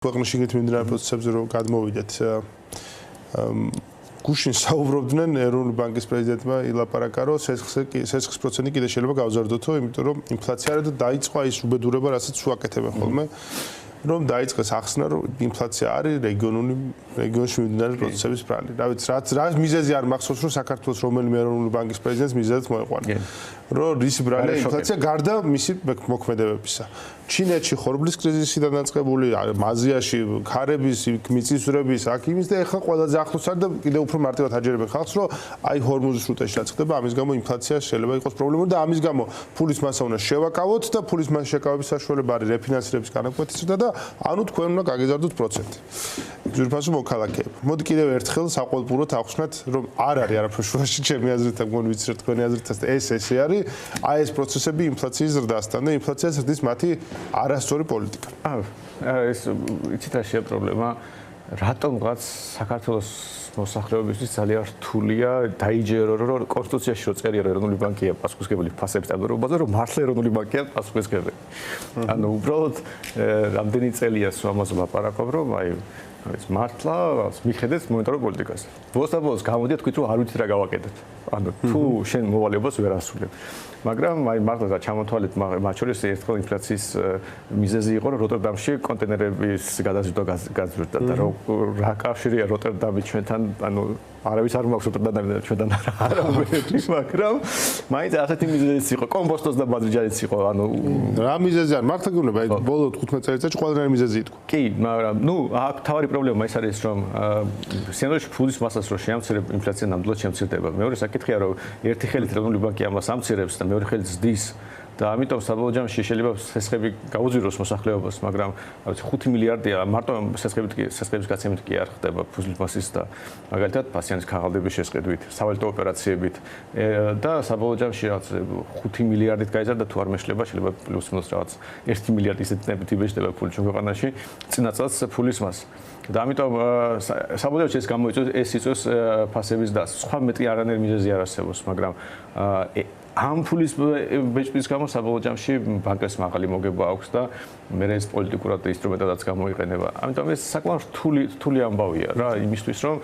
ქვეყნის შიგნით მიმდინარე პროცესებზე რომ გადმოვიდეთ. გუშინ საუბრობდნენ ეროვნული ბანკის პრეზიდენტმა ილაპარაკა, რომ სესხის პროცენტი კიდე შეიძლება გავზარდოთო, იმიტომ რომ ინფლაცია და დაიწყო ის უბედურება, რასაც უაკეთებენ ხოლმე. რომ დაიწყეს ახსნა, რომ ინფლაცია არის რეგიონში მიმდინარე პროცესების ბრალი. რა ვიცი, რა მიზეზი არ მახსოვს, რომ საქართველოს რომელიმე ეროვნული ბანკის პრეზიდენტს მიზეზად მოეყვანა. რომ რისი ბრალია ინფლაცია გარდა მისი მოქმედებებისა. ჩინეთში ხორბლის კრიზისიდან დაწყებული, აზიაში ქარების მიწისძვრების, აქ იმის და ეხლა ყველაზე ახლოს არის და კიდევ უფრო მარტივად აჯერებენ ხალხს, რომ აი ჰორმუზის სრუტეში რაც ხდება, ამის გამო ინფლაცია შეიძლება იყოს პრობლემური და ამის გამო ფულის მასა უნდა შევაკავოთ და ფულის მასა შეკავების საშუალება არის რეფინანსირების განაკვეთისა და ანუ თქვენ უნდა გაგეზარდოთ პროცენტი. ძვირფასო მოქალაქეები. მოდი კიდევ ერთხელ საყოველთაოდ ახსნათ, რომ არ არის არაფერი შუაში ჩემი აზრით და მგონი ვიცი, რომ თქვენი აზრითაც ესე არის, აი ეს პროცესები ინფლაციის ზრდასთან და ინფლაციას ზრდის მათი არასწორი პოლიტიკა. ეს იცით რა შეა პრობლემა, რატომღაც საქართველოს მოსახლეობისთვის ძალიან რთულია დაიჯერო, რომ კონსტიტუციაში რო წერია, რომ ეროვნული ბანკია პასუხისმგებელი ფასების სტაბილურობაზე, რომ მართლა ეროვნული ბანკია პასუხისმგებელი. ანუ უბრალოდ რამდენი წელია ამაზე ლაპარაკობ, რომ აი არის მართლა მიხედეთ მონეტარულ პოლიტიკას. ბოლოს გამოდია თქვით, რომ არ ვიცით რა გავაკეთეთ. ანუ თუ შენ მოვალეობას ვერ ასრულებ. მაგრამ აი მართლა ჩამოთვალეთ, მათ შორის ერთხელ ინფლაციის მიზეზი იყო, რომ როტერდამში კონტეინერების გადაზიდვა გაძვირდა და რა კავშირია როტერდამი ჩვენთან, ანუ არავის არ მაქვს როტერდამი ჩვენთან არავითარი, მაგრამ მაინც ასეთი მიზეზიც იყო, კომბოსტოს და ბადრიჯანიც იყო, ანუ რა მიზეზი არის? მართლა გეუბნება, აი ბოლო 15 წელიწადში ყველანაირი მიზეზი იტყვა. კი, მაგრამ ნუ აქ თავი პრობლემა ის არის, რომ სინამდვილეში ფულის მასას რო შეამცირებ, ინფლაცია ნამდვილად შემცირდება. მეორე საკითხია, რომ ერთი ხელით ეროვნული ბანკი ამას ამცირებს და მეორე ხელით ზრდის და ამიტომ საბოლოო ჯამში შეიძლება სესხები გაუძვიროს მოსახლეობას, მაგრამ რა ვიცი 5 მილიარდია მარტო სესხების გაცემით კი არ ხდება ფულის მასის და მაგალითად პაციენტის ქაღალდების შესყიდვით, სავალუტო ოპერაციებით და საბოლოო ჯამში რაღაც 5 მილიარდით გაიზარდა თუ არ მეშლება, შეიძლება პლუს-მინუს რაღაც 1 მილიარდი ისეთი ტემპით იბეჭდება ფული ჩვენ ქვეყანაში წინა წელს ფულის მას. და ამიტომ საბოლოო ჯამში ეს გამოიწვევს ეს იწვევს ფასების დასს. სხვა მეტი არანაირი მიზეზი არ არსებობს, მაგრამ ამ ფულის ბეჭდვის გამო საბოლოო ჯამში ბანკებს მაღალი მოგება აქვს და მე ეს პოლიტიკურად ინსტრუმენტადაც გამოიყენება. ამიტომ ეს საკმაოდ რთული ამბავია რა იმისთვის, რომ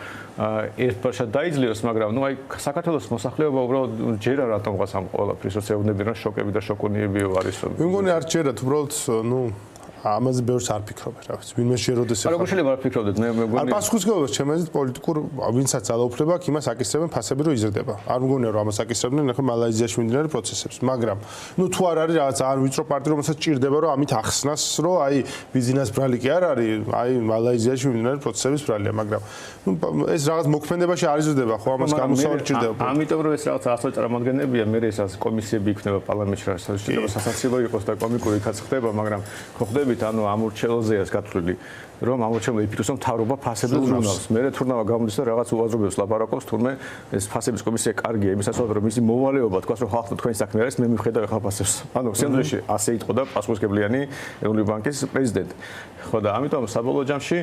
ერთბაშად დაიძლიოს, მაგრამ ნუ აი საქართველოს მოსახლეობა უბრალოდ ჯერა რატომღაც ამ ყველაფრის როცეუბნები რა შოკები და შოკუნიები არის. მე მგონი არ ჯერათ, უბრალოდ ნუ ამაზე ბევრს არ ფიქრობენ, რა ვიცი, ვინმე შეეროდეს ახლა. როგორ შეიძლება არ ფიქრობდეთ? მე მგონი არ პასუხისმგებლობას ჩემ აზრით პოლიტიკურ ვინცაც ძალაუფლება აქ იმას აკისრებენ ფასები რომ იზრდება. არ მგონია რომ ამას აკისრებდნენ ახლა მალაიზიაში მიმდინარე პროცესებს, მაგრამ ნუ თუ არ არის რაღაც არ ვიწრო პარტია რომელსაც ჭირდება რომ ამით ახსნას რომ აი ბიზნეს ბრალი კი არ არის, აი მალაიზიაში მიმდინარე პროცესების ბრალია, მაგრამ ნუ ეს რაღაც მოქმედებაში არ იზრდება ხო ამას გამოსავალი ჭირდება. ამიტომ რომ ეს რაღაც ასო წარმოადგენებია, მე ეს კომისიები იქნება პარლამენტში, რა შეიძლება სასაცილო იყოს და კომიკური იქაც ხდება, მაგრამ ხო ხდები ანუ ამორჩევლზეა გათვლილი, რომ ამორჩევლზე იფიქროს, რომ მთავრობა ფასებს ზრუნავს. მე თურმე გამოდის და რაღაც უაზრობებს ლაპარაკობს, თურმე ეს ფასების კომისია კარგია, იმისათვის რომ მისი მოვალეობა თქვას, რომ ხალხო თქვენი საქმე არის, მე მივხედავ ახლა ფასებს. ანუ სინამდვილეში ასე იტყოდა პასუხისმგებლიანი ეროვნული ბანკის პრეზიდენტი. ხო და ამიტომ საბოლოო ჯამში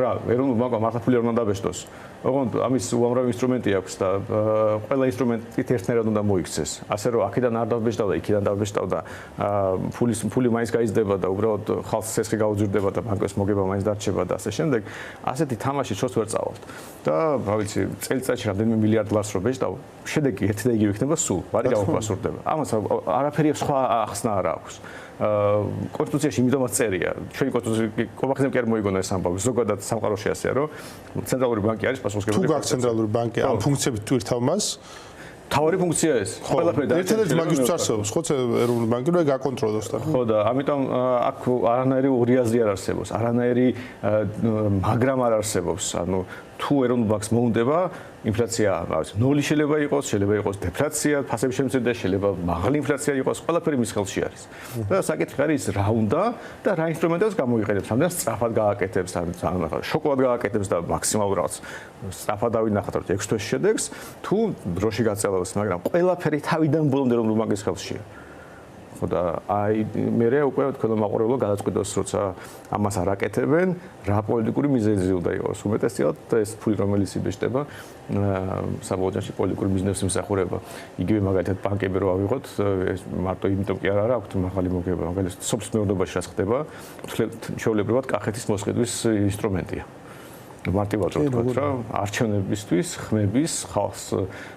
რა ეროვნულ ბანკმა მართლა ფული არ უნდა დაბეჭდოს. ოღონდ ამის უამრავი ინსტრუმენტი აქვს და ყველა ინსტრუმენტით ერთნაირად უნდა მოიქცეს. ასე რომ აქედან არ დაბეჭდავდა, იქიდან დაბეჭდავდა, ფული მაინც გაიზრდება და უბრალოდ ხალხს სესხი გაუძვირდება და ბანკის მოგება მაინც დარჩება და ასე შემდეგ. ასეთი თამაში შორს ვერ წავალთ. და რა ვიცი, წელიწადში რამდენიმე მილიარდ ლარს რო ბეჭდავ, შედეგი ერთი და იგივე იქნება სულ, ვარი გაუფასურდება. ამას არაფერი სხვა ახსნა არ აქვს. კონსტიტუციაში იმიტომაც წერია. ჩვენი კონსტიტუცია კომახიზმ კი არ მოიგონა ეს ამბავი. ზოგადად სამყაროში ასეა, რომ ცენტრალური ბანკი არის პასუხისმგებელი. თუ გაქვს ცენტრალური ბანკი ამ ფუნქციებით ტვირთავ მას თავი ფუნქცია ეს. ყველაფერი ერთადერთი მაგისთვის არსებობს, ხო, ეროვნული ბანკი რომ გაკონტროლოს და. ხო და ამიტომ აქ არანაირი ორი აზრი არ არსებობს, არანაირი მაგრამ არ არსებობს. ანუ თუ ეროვნულ ბანკს მოუნდება ინფლაცია, რა ვიცი, ნული შეიძლება იყოს დეფლაცია, ფასების შემცირება, შეიძლება მაღალი ინფლაცია იყოს, ყველაფერი მის ხელში არის. და საკითხი არის რა უნდა და რა ინსტრუმენტებს გამოიყენებს, ამდენ სწრაფად გააკეთებს, ან შოკოლად გააკეთებს და მაქსიმალურ რაღაც სწრაფად დავინახოთ 6 თვეში შედეგს, თუ დროში გაწელავს, მაგრამ ყველაფერი თავიდან ბოლომდე ეროვნულ ბანკის ხელშია. ხო და აი მე უკვე თქვენ მაყურებელო გადაწყვიტოს როცა ამას არ აკეთებენ რა პოლიტიკური მიზეზი უნდა იყოს უმეტესად ეს ფული რომელიც იბეჭდება საბოლოო ჯამში პოლიტიკური ბიზნესის მსახურება იგივე მაგალითად ბანკები რო ავიღოთ ეს მარტო იმიტომ კი არ აქვს მაღალი მოგება მაგალითად სოფლის მეურნეობაში რაც ხდება ჩვეულებრივად კახეთის მოსყიდვის ინსტრუმენტია მარტივად ვთქვათ რა არჩევნებისთვის ხმების ხალხს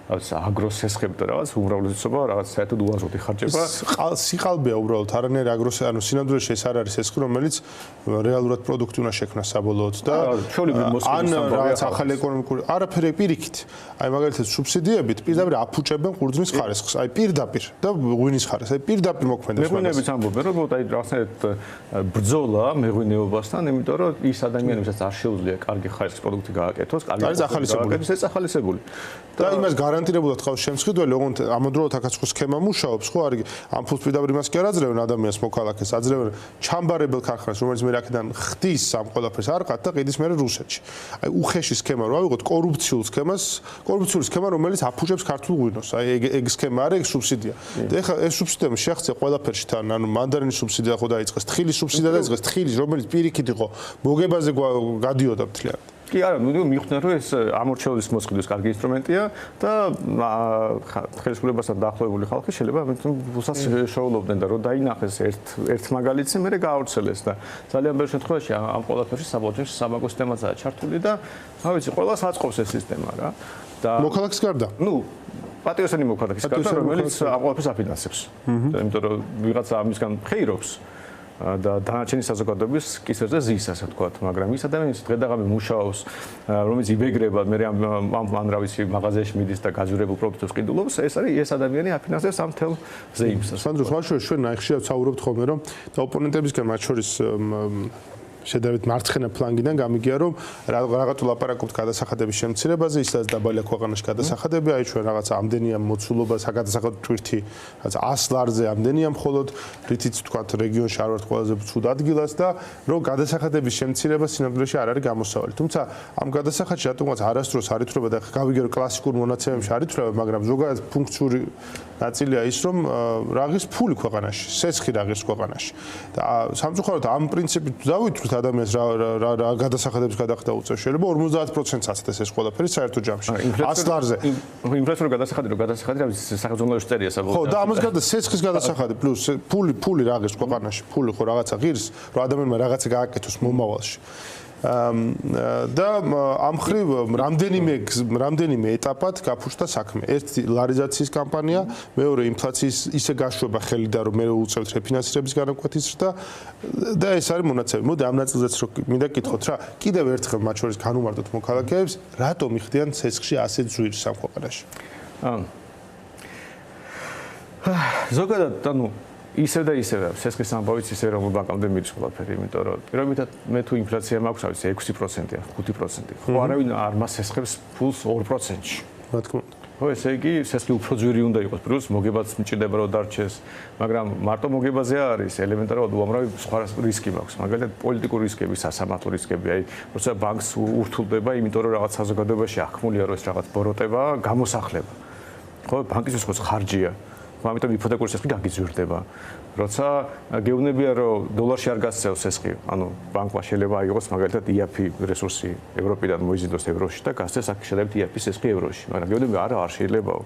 რაღაც აგროსესხები და რაღაც უმრავლესობა რაღაც საერთოდ უაზროდ იხარჯება სიყალბეა უბრალოდ არანაირი აგროსე ანუ სინამდვილეში ეს არ არის ესხი რომელიც რეალურად პროდუქტი უნდა შექმნას საბოლოოდ და ან რაღაც ახალი ეკონომიკური არაფერი პირიქით აი მაგალითად სუბსიდიებით პირდაპირ აფუჭებენ ყურძნის ხარისხს აი პირდაპირ და ღვინის ხარისხს აი პირდაპირ მოქმედებს მეღვინეებიც ამბობენ რომ აი რაღაცნაირად ბრძოლა მეღვინეობასთან იმიტომ რომ ის ადამიანებსაც არ შეუძლია კარგი ხარისხის პროდუქტი გააკეთოს, კარგი გააკეთოს, ეს ახალისებული. და იმას გარანტირებულად ყავს შემსხიდველი, ოღონდ ამავდროულად აქაც ხო სქემა მუშაობს, ხო არის ამ ფულს პირდაპირ იმას კი არ აძლევენ ადამიანს მოქალაქეს, აძლევენ ჩამბარებელ ქარხანას, რომელიც მე აქედან ხდის ამ ყველაფერს არყად და ყიდის მე რუსეთში. აი უხეში სქემა რო ავიღოთ კორუფციული სქემა, რომელიც აფუჭებს ქართულ ღვინოს. აი ეგ სქემა არის, ეგ სუბსიდია. და ეხლა ეს სუბსიდია შეახცია ყველაფერში თან, ანუ მანდარინის სუბსიდია ხო დაიწყეს, თხილის სუბსიდია დაიწყეს, თხილის რომელიც პირიქით იყო მოგებაზე გადიოდა მთლიანად. კი არა, მივხვდენ რომ ეს ამორჩეულის მოსყიდვის კარგი ინსტრუმენტია და ხელისუფლებასთან დაახლოებული ხალხი შეიძლება უსაც შეულობდნენ და რომ დაინახეს ერთ მაგალითზე მე გაავრცელეს და ძალიან ბევრ შემთხვევაში ამ ყველაფერში საბოლოოში საბანკო სისტემაცაა ჩართული და რა ვიცი, ყველას აწყობს ეს სისტემა რა და მოქალაქის გარდა. პატიოსანი მოქალაქის გარდა რომელიც ამ ყველაფერს აფინანსებს. იმიტომ რომ ვიღაცა ამისგან ხეირობს და დანარჩენი საზოგადოების კისერზე ზის ასე ვთქვათ, მაგრამ ის ადამიანის დღედაღამე მუშაობს, რომელიც იბეგრება, მე ამ რა ვიცი, მაღაზიაში მიდის და გაძვირებულ პროდუქტებს ყიდულობს, ეს არის ეს ადამიანი აფინანსებს ამ თელ ზეიმს. სანდრო, ხალხში ჩვენ ხშირად საუბრობთ ხოლმე, რომ და ოპონენტებისგან მათ შორის შედარებით მარცხენა ფლანგიდან გამიგია რომ რაღაც ლაპარაკობთ გადასახადების შემცირებაზე, ისაც დაბალია ქვეყანაში გადასახადები, აი ჩვენ რაღაც ამდენია მოცულობა საგადასახადო ტვირთი, რაღაც 100 ლარზე ამდენია მხოლოდ, რითიც თქვათ რეგიონში არ ვართ ყველაზე ცუდ ადგილას და რომ გადასახადების შემცირება სინამდვილეში არ არის გამოსავალი. თუმცა ამ გადასახადში რატომღაც არასდროს არ ითვლება და გავიგე რომ კლასიკურ მონაცემებში არ ითვლება, მაგრამ ზოგადად ფუნქციური ნაწილია ის რომ რაღის ფული ქვეყანაში, სესხი რაღის ქვეყანაში. და სამწუხაროდ ამ პრინციპით დავითვლით ადამიანს რა გადასახადებს გადახდა უწევს შეიძლება 50%-ს აცდეს ეს ყველაფერი საერთო ჯამში 100 ლარზე ინფლაციური გადასახადი რა საქართველოს წერია საბოლოოდ ხო და ამას გარდა სესხის გადასახადი პლუს ფული რაღის ქვეყანაში ფული ხო რაღაცა ღირს რომ ადამიანმა რაღაცა გააკეთოს მომავალში და ამ ხრივ რამდენიმე ეტაპად გაფუჭდა საქმე. ერთი ლარიზაციის კამპანია, მეორე ინფლაციის ისე გაშვება ხელი და რომ მე უწევთ რეფინანსირების განაკვეთის და ეს არის მონაცემი. მოდი ამ ნაწილზეც რომ მინდა გკითხოთ რა, კიდევ ერთხელ მათ შორის განუმარტოთ მოქალაქეებს, რატომ იხდიან სესხში ასეთ ზვირს ამ ქვეყანაში? ზოგადად, ისევ და ისევ სესხის ამბავიც ისე რომ ბანკამდე მიდის ყველაფერი, იმიტომ რომ პირობითად მე თუ ინფლაცია მაქვს, ავიცი 6%-ია, 5%. ხო, არავინ არ მასესხებს ფულს 2%-ში. რა თქმა უნდა. ხო, ესე იგი, სესხი უფრო ძვირი უნდა იყოს, პირველს მოგებაც მჭირდება რომ დარჩეს, მაგრამ მარტო მოგებაზე არის ელემენტარულად უამრავი სხვა რისკი მაქვს. მაგალითად, პოლიტიკური რისკები, სასამართლო რისკები, აი, როცა ბანკს ურთულდება, იმიტომ რომ რაღაც საზოგადოებაში აღქმულია რომ ეს რაღაც ბოროტება, გამოსახლება. ხო, ბანკისთვის ხო ხარჯია. ამიტომ იპოთეკური სესხი გაგიზვირდება. როცა გეუბნებია რომ დოლარში არ გასცევს სესხი, ანუ ბანკმა შეიძლება აიღოს მაგალითად IAP რესურსი ევროპიდან მოიზიდოს ევროში და გასცეს აქ შეიძლება IAP სესხი ევროში, მაგრამ გეუბნებია არა, არ შეიძლებაო.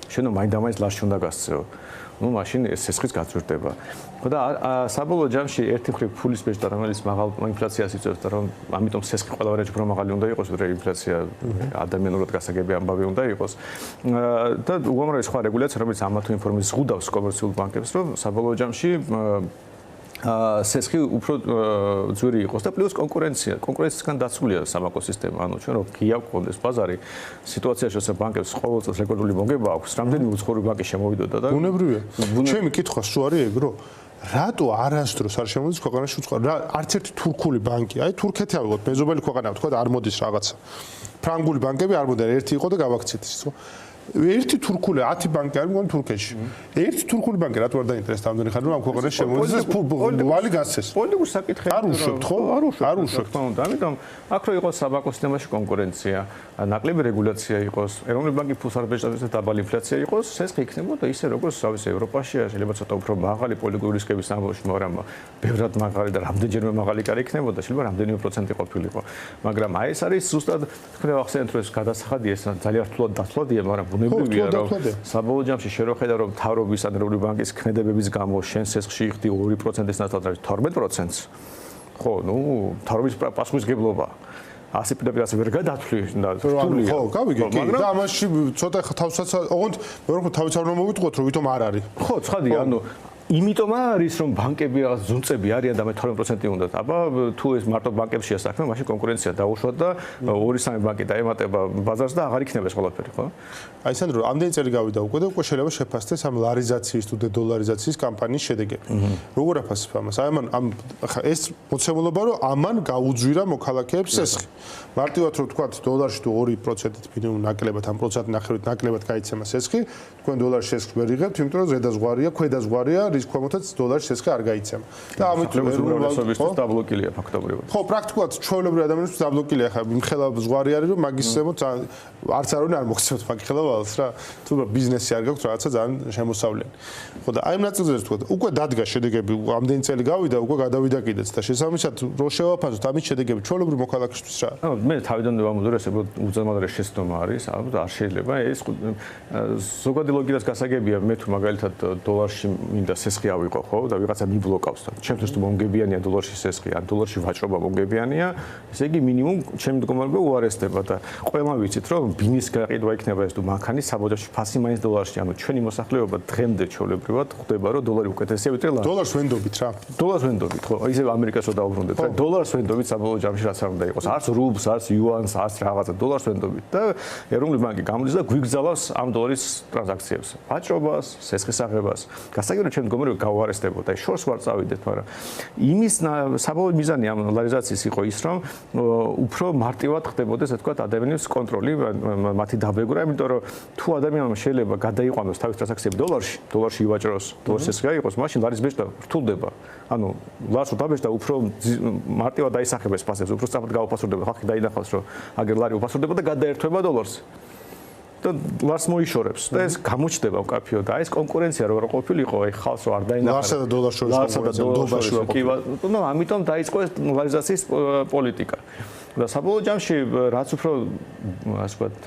შენო მაინდამაინც ლარში უნდა გასცეო. მაშინ ეს სესხიც გაწვირდება. ხო და საბოლოო ჯამში ერთი მხრივ ფულის ბეჭდა რომელიც მაღალ ინფლაციას იწვევს და რომ ამიტომ სესხი ყველაფერში უფრო მაღალი უნდა იყოს, ვიდრე ინფლაცია ადამიანურად გასაგები ამბავი უნდა იყოს. და უამრავი სხვა რეგულაცია რომელიც ამა თუ იმ ფორმით ზღუდავს კომერციულ ბანკებს, რომ საბოლოო ჯამში სესხი უფრო ძვირი იყოს და პლუს კონკურენციისგან დაცულია საბანკო სისტემა. ანუ ჩვენ რო გიაქვს ბაზარი სიტუაციაში, როცა ბანკებს ყოველ წელს რეკორდული მოგება აქვს, რამდენიმე უცხოური ბანკი შემოვიდოდა და ბუნებრივია. ჩემი კითხვა სულ არის ეგ რომ რატო არასდროს არ შემოდის ქვეყანაში უცხოური არც ერთი თურქული ბანკი, აი თურქეთი ავიღოთ, მეზობელი ქვეყანა ვთქვა და არ მოდის რაღაცა. ფრანგული ბანკები არ მოდიან, ერთი იყო და გავაქცეთ ის, ხო? ერთი თურქული 10 ბანკი არის მგონი თურქეთში. ერთი თურქული ბანკი რატო არ დაინტერესდა ამდენი ხანი რომ ამ ქვეყანაში შემოიძეს ვალი გასცეს. პოლიტიკური საკითხი არ უშვებთ ხო? არ უშვებთ. ამიტომ აქ რო იყოს საბანკო სისტემაში კონკურენცია, ნაკლები რეგულაცია იყოს, ეროვნული ბანკი ფულს არ ბეჭდავს და დაბალი ინფლაცია იყოს, სესხი იქნებოდა ისე როგორც თავის ევროპაში, შეიძლება ცოტა უფრო მაღალი პოლიტიკური რისკების ამბავში, მაგრამ ბევრად მაღალი და რამდენჯერმე მაღალი კარი იქნებოდა, შეიძლება რამდენიმე პროცენტი ყოფილიყო. მაგრამ აი ეს არის ზუსტად თქვენ ახსენეთ რომ ეს გადასახადია, ეს ძალიან რთულად დათვლადია, მაგრამ ბუნებრივია რომ საბოლოო ჯამში შენ რო ხედავ რომ მთავრობის ან ეროვნული ბანკის ქმედებების გამო შენ სესხში იხდი 2%-ის ნაცვლად არის 12%-ს. ხო, მთავრობის პასუხისმგებლობა. ასე პირდაპირ ასე ვერ გადათვლი და რთულია. ხო, გავიგე, კი. და ამაში ცოტა თავსაც, ოღონდ მე რომ თავიც არ უნდა მოვიტყოთ, რომ ვითომ არ არის. ხო, ცხადია, იმიტომ არის რომ ბანკები რაღაც ზუნწები არიან და მე 12% უნდათ. აბა თუ ეს მარტო ბანკებშია საქმე, მაშინ კონკურენცია დაუშვათ და 2-3 ბანკი დაემატება ბაზარს და აღარ იქნება ეს ყველაფერი, ხო? აი სანდრო, ამდენი წელი გავიდა უკვე და უკვე შეიძლება შეფასდეს ამ ლარიზაციის თუ დედოლარიზაციის კამპანიის შედეგები. როგორ აფასებ ამას? აი ამ ეს მოცემულობა რომ ამან გაუძვირა მოქალაქეებს სესხი. მარტივად რომ თქვა დოლარში თუ 2%-ით მინიმუმ ნაკლებად ამ 1.5%-ით ნაკლებად გაიცემა სესხი, თქვენ დოლარში სესხს ვერ იღებთ, იმიტომ რომ ზედაზღვარია, ქვედაზღვარია რის ქვემოთაც დოლარში სესხი არ გაიცემა. და ამით უმრავლესობისთვის დაბლოკილია ფაქტობრივად. ხო, პრაქტიკულად ჩვეულებრივი ადამიანისთვის დაბლოკილია ხა იმხელა ზღვარი არის რომ მაგის ზემოთ არც არონი არ მოგცემთ მაგხელა ვალს რა. თუ ბიზნესი არ გაქვთ რაღაცა ძალიან შემოსავლიანი. ხო და აი ამ ნაწილზე თქვა უკვე დადგა შედეგები, ამდენი წელი გავიდა, უკვე გადავიდა კიდეც და შესაბამისად რო შევაფასოთ ამის შედეგები ჩვეულებრივი მოქალაქისთვის რა. მე თავიდანვე ვამბობ რომ ეს უზარმაზარი შეცდომა არის, ალბათ არ შეიძლება ეს ზოგადი ლოგიკას გასაგებია მე თუ მაგალითად დოლარში მინდა სესხი ავიღო ხო და ვიღაცა მიბლოკავს და ჩემთვის თუ მომგებიანია დოლარში სესხი ან დოლარში ვაჭრობა მომგებიანია, ესე იგი მინიმუმ ჩემი მდგომარეობა უარესდება და ყველამ ვიცით რომ ბინის გაყიდვა იქნება ეს თუ მანქანის საბოჯოში ფასი მაინც დოლარში, ანუ ჩვენი მოსახლეობა დღემდე ჩვეულებრივად ხვდება რომ დოლარი უკეთესია ვიდრე ლარი. დოლარს ვენდობით რა. დოლარს ვენდობით ხო, ისე ამერიკას რო დაუბრუნდეთ რა. დოლარს ვენდობით საბოლოო ჯამში რაც არ უნდა იყოს. არც რუბლს, არც იუანს, არც რაღაცა დოლარს ვენდობით და ეროვნული ბანკი გამოდის და გვიგზავნოს ამ დოლარის ტრანზაქციებს. ვაჭრობას, სესხის აღებას. გასაგებია ჩემ მდგომარეობა გავარესდებოდა. აი შორს ვარ წავიდეთ, მაგრამ იმის საბოლოო მიზანი ამ ლარიზაციის იყო ის, რომ უფრო მარტივად ხდებოდა, ასე ვთქვათ, ადამიანის კონტროლი, მათი დაბეგვრა, იმიტომ რომ თუ ადამიანმა შეიძლება გადაიყვანოს თავის ტრანზაქციები დოლარში ივაჭროს, დოლარში ეს გაიყოს, მაშინ ლარის ბეჭდა რთულდება. ანუ ლარს უდაბეჭდა უფრო მარტივად დაისახება ეს ფასებს, უფრო სწრაფად გაუფასურდება, ხალხი დაინახავს, რომ აგერ ლარი უფასურდება და გადაერთვება დოლარს. და ლარს მოიშორებს და ეს გამოჩნდება უკაფიო და ეს კონკურენცია რო ყოფილიყო, აი ხალხს რო არ დაინახავს. ლარსა და დოლარს შორის კონკურენცია კი, ამიტომ დაიწყო ეს ლარიზაციის პოლიტიკა. და საბოლოო ჯამში რაც უფრო ასე ვთქვათ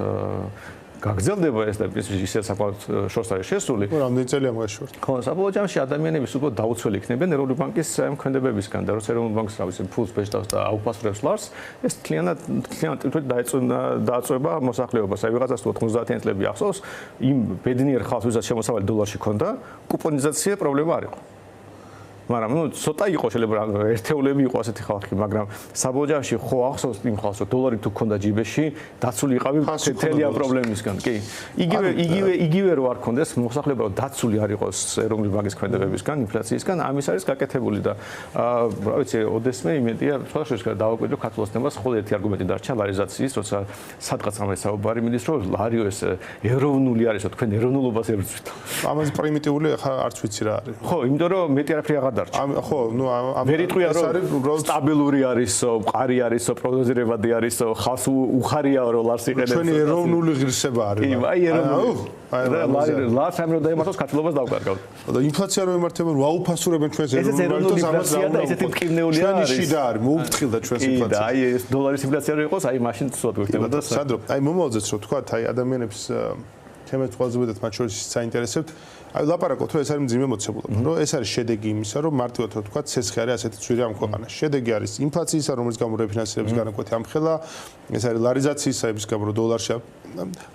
გაგრძელდება ეს და ისე საკმაოდ შორს არის შესული. რამდენი წელია მაგაშორს? ხო, საბოლოო ჯამში ადამიანების უფრო დაუცველი იქნებიან ეროვნული ბანკის მოქმედებებისგან და როცა ეროვნული ბანკის რავის ფულს ბეჭდავს და აუფასურებს ლარს, ეს თლიანად დააწვება მოსახლეობას. აი ვიღაცას თუ 90-იანი წლები ახსოვს, იმ ბედნიერ ხალხს, ვისაც შემოსავალი დოლარში ჰქონდა, კუპონიზაცია პრობლემა არ იყო. მაგრამ ცოტა იყო შეიძლება ერთეულები იყო ასეთი ხალხი, მაგრამ საბოლოო ჯამში ხო ახსოვს იმ ხალხს, რომ დოლარი თუ ქონდა ჯიბეში, დაცული იყავი მთელი ამ პრობლემისგან. კი. იგივე რო არ ქონდეს მოსახლეობა რომ დაცული არ იყოს ეროვნული ბანკის ქმედებებისგან, ინფლაციისგან, ამის არის გაკეთებული და რა ვიცი, ოდესმე იმედია, სხვადასხვა დავაკვირდო ქართულ ოცნებას, ხოლმე ერთი არგუმენტი დარჩა ლარიზაციის, როცა სადღაც ამას საუბარი მიდის, რომ ლარიო ეს ეროვნული არის, თქვენ ეროვნულობას ებრძვით. ამაზე პრიმიტიული ხა არც ვიცი რა არის. ხო, იმიტომ რომ მეტი არაფერი აღარ ხო, ვერ იტყვია რომ სტაბილური არისო, მყარი არისო, პროგნოზირებადი არისო, ხალხს უხარია რომ ლარს იყენებს. ჩვენი ეროვნული ღირსება არის. კი, აი ეროვნული. ლარს ამ რომ დაემართოს ქართულობას დავკარგავთ. და ინფლაცია რომ ემართება, ვაუფასურებენ ჩვენს ეროვნულ ვალუტას, ამას და ესეთი მტკივნეულია არის. ჩვენი შიდა არის, მოუფრთხილდა ჩვენს ინფლაციას. და აი ეს დოლარის ინფლაცია რო იყოს, აი მაშინ სწორად გვექნება და სანდრო, აი მომავალზეც რო თქვა, აი ადამიანებს თემებს ყველაზე მეტად მათ შორის საინტერესებთ. აი ლაპარაკობთ რომ ეს არის მძიმე მოცემულობა, რომ ეს არის შედეგი იმისა, რომ მარტივად რო თქვა, ცესხი არის ასეთი ძვირი ამ ქვეყანაში. შედეგი არის ინფლაციისა, რომელიც გამო რეფინანსირების განაკვეთი ამხელა, ეს არის ლარიზაციისა, იმის გამო რომ დოლარში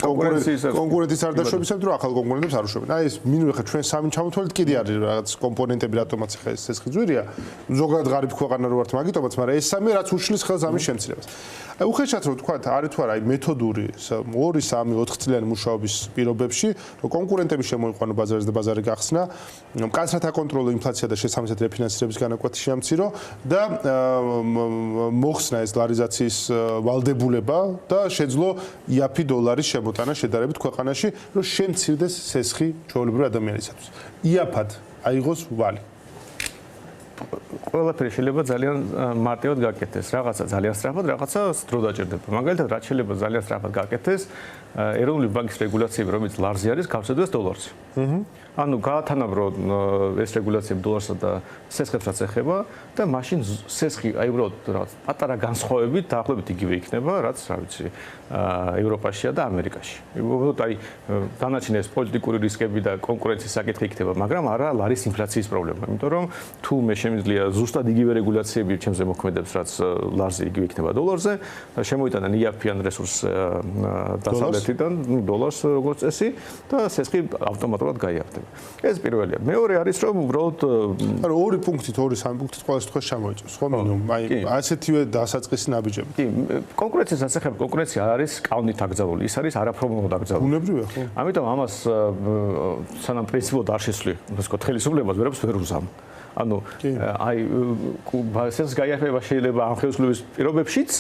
კონკურენციის არ დაშვებისამით, რომ ახალ კონკურენტებს არ უშვებენ. აი ეს მინიმუმ ხა ჩვენ სამი ჩამოთვალეთ კიდე არის რაღაც კომპონენტები, რატომაც ხა ეს ცესხი ძვირია. ზოგადად ღარიბ ქვეყანა რო ვართ მაგიტომაც, მაგრამ ეს სამი რაც უშლის ხელს ამის შემცირებას. აი უხეშად რომ თქვა, არის თუ არა აი მეთოდური 2-3-4 წლიანი მუშაობის პირობებში, რომ კონკურენტები შემოიყვანო ბაზარზე და ბაზარი გახსნა, მკაცრად აკონტროლო ინფლაცია და შესაბამისად რეფინანსირების განაკვეთი შეამცირო და მოხსნა ეს ლარიზაციის ვალდებულება და შეძლო იაფი დოლარის შემოტანა შედარებით ქვეყანაში, რომ შემცირდეს სესხი ჩვეულებრივი ადამიანისათვის. იაფად აიღოს ვალი. ყველაფერი შეიძლება ძალიან მარტივად გაკეთდეს. რაღაცა ძალიან სწრაფად, რაღაცა დრო დაჭირდება. მაგალითად, რაც შეიძლება ძალიან სწრაფად გაკეთდეს, ეროვნული ბანკის რეგულაციები, რომელიც ლარზე არის, გავსედდეს დოლარზე. ანუ გაათანაბრო ეს რეგულაციები დოლარსა და სესხებსაც ეხება და მაშინ სესხი აი უბრალოდ რაღაც პატარა განსხვავებით დაახლოებით იგივე იქნება, რაც რა ვიცი, ევროპაშია და ამერიკაში. უბრალოდ აი დანარჩენი ეს პოლიტიკური რისკები და კონკურენციის საკითხი იქნება, მაგრამ არა ლარის ინფლაციის პრობლემა. იმიტომ რომ თუ მე შემიძლია ზუსტად იგივე რეგულაციები ჩემზე მოქმედებს, რაც ლარზე იგივე იქნება დოლარზე, შემოიტანენ იაფიან რესურს დასავლეთიდან, დოლარს როგორც წესი და სესხი ავტომატურად გაიაფდება. ეს პირველია. მეორე არის რომ უბრალოდ ანუ 2 პუნქტით, 2-3 პუნქტით ყველა შემთხვევაში ჩამოიწევს, ხო? აი ასეთივე დასაწყისი ნაბიჯები. კი, კონკურენციის ასახები, კონკურენცია არის კავნით აკრძალული, ის არის არაფორმალურად აკრძალული. ბუნებრივია, ხო? ამიტომ ამას სანამ პრინციპულად არ შესვლი, ასე ვთქვათ, ხელისუფლებას ვერაფერს ვერ უზამ. ანუ აი ბაზის გაიაფება შეიძლება ამ ხელისუფლების პირობებშიც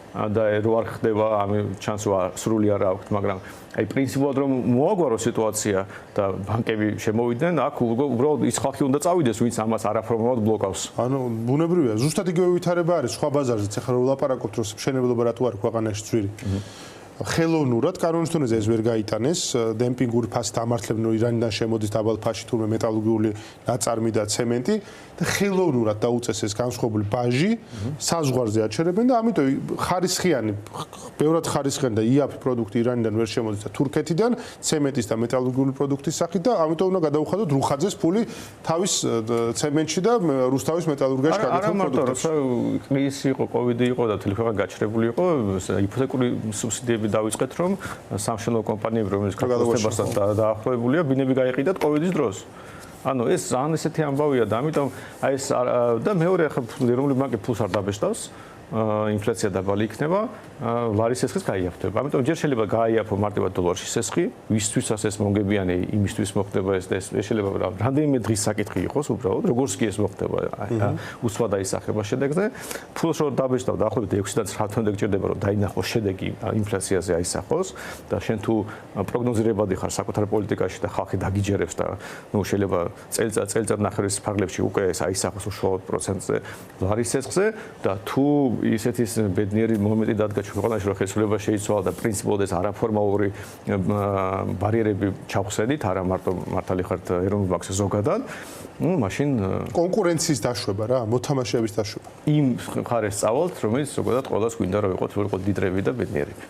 და რო არ ხდება ამ ჩანს რომ სრული არ აქვს, მაგრამ აი პრინციპულად რომ მოაგვარო სიტუაცია და ბანკები შემოვიდნენ, აქ უბრალოდ ის ხალხი უნდა წავიდეს, ვინც ამას არაფორმალურად ბლოკავს. ანუ ბუნებრივია, ზუსტად იგივე ვითარება არის სხვა ბაზარზეც. ახლა რო ვლაპარაკობთ, რომ მშენებლობა რატო არის ქვეყანაში ძვირი. ხელოვნურად კანონის დონეზე ეს ვერ გაიტანეს, დემპინგური ფასით ამართლებენ, რომ ირანიდან შემოდის დაბალ ფასში თურმე მეტალურგიული ნაწარმი და ცემენტი და ხელოვნურად დაუწეს ეს განსხვავებული ბაჟი, საზღვარზე აჩერებენ და ამიტომ ხარისხიანი, ბევრად ხარისხიანი და იაფი პროდუქტი ირანიდან ვერ შემოდის და თურქეთიდან ცემენტის და მეტალურგიული პროდუქტის სახით და ამიტომ უნდა გადაუხადოთ რუხაძეს ფული თავის ცემენტში და რუსთავის მეტალურგიაში გადაეცა პროდუქტებში. არა მარტო, როცა კრიზისი იყო, კოვიდი იყო და თითქმის ქვეყანა გაჩერებული იყო, იპოთეკური სუბსიდიები დავიწყეთ, რომ სამშენებლო კომპანიები, რომელიც კაპიტალისტებასთან დაახლოებულია, ბინები გაიყიდათ კოვიდის დროს. ანუ ეს ძალიან ესეთი ამბავია და ამიტომ აი ეს და მეორე ახლა ეროვნული ბანკი ფულს არ დაბეჭდავს, ინფლაცია დაბალი იქნება, ლარის სესხიც გაიაფთება. ამიტომ ჯერ შეიძლება გაიაფო მარტივად დოლარში სესხი, ვისთვისაც ეს მომგებიანი, იმისთვის მოხდება ეს და ეს შეიძლება რამდენიმე დღის საკითხი იყოს უბრალოდ, როგორც კი ეს მოხდება, უსვლა დაისახება შედეგზე. ფულს რო დაბეჭდავ დაახლოებით 6-დან 9 თვემდე გჭირდება რომ დაინახოს შედეგი ინფლაციაზე აისახოს და შენ თუ პროგნოზირებადი ხარ საკუთარ პოლიტიკაში და ხალხი დაგიჯერებს და ნუ შეიძლება წელიწად ნახევრის ფარგლებში უკვე ეს აისახოს უშუალოდ პროცენტზე ლარის სესხზე და თუ ისეთი ბედნიერი მომენტი დადგა ქვეყანაში რომ ხელისუფლება შეიცვალა და პრინციპულად ეს არაფორმალური ბარიერები ჩავხსენით, არა მარტო მართალი ხართ ეროვნულ ბანკზე ზოგადად, ну, მაშინ კონკურენციის დაშვება რა, მოთამაშეების დაშვება. იმ მხარეს წავალთ, რომელიც ზოგადად ყველას გვინდა რომ იყოს, რომ იყოს დიდრები და ბედნიერები.